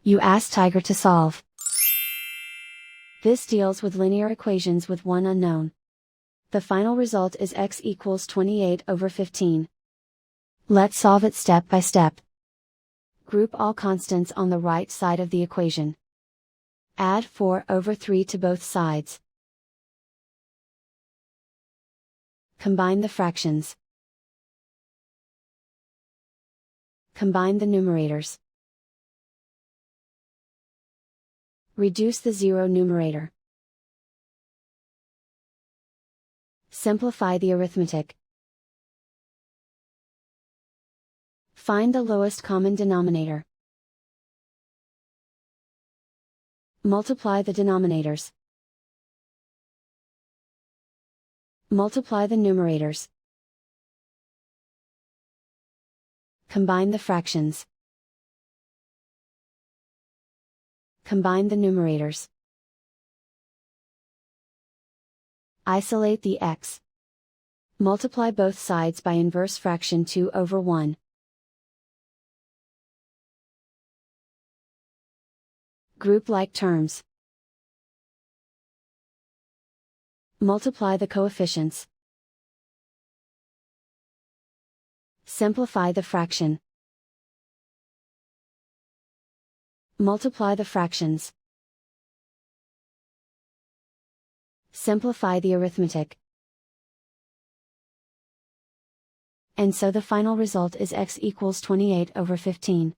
You ask Tiger to solve. This deals with linear equations with one unknown. The final result is x equals 28/15. Let's solve it step by step. Group all constants on the right side of the equation. Add 4/3 to both sides. Combine the fractions. Combine the numerators. Reduce the zero numerator. Simplify the arithmetic. Find the lowest common denominator. Multiply the denominators. Multiply the numerators. Combine the fractions. Combine the numerators. Isolate the x. Multiply both sides by inverse fraction 2/1. Group like terms. Multiply the coefficients. Simplify the fraction. Multiply the fractions. Simplify the arithmetic. And so the final result is x equals 28/15.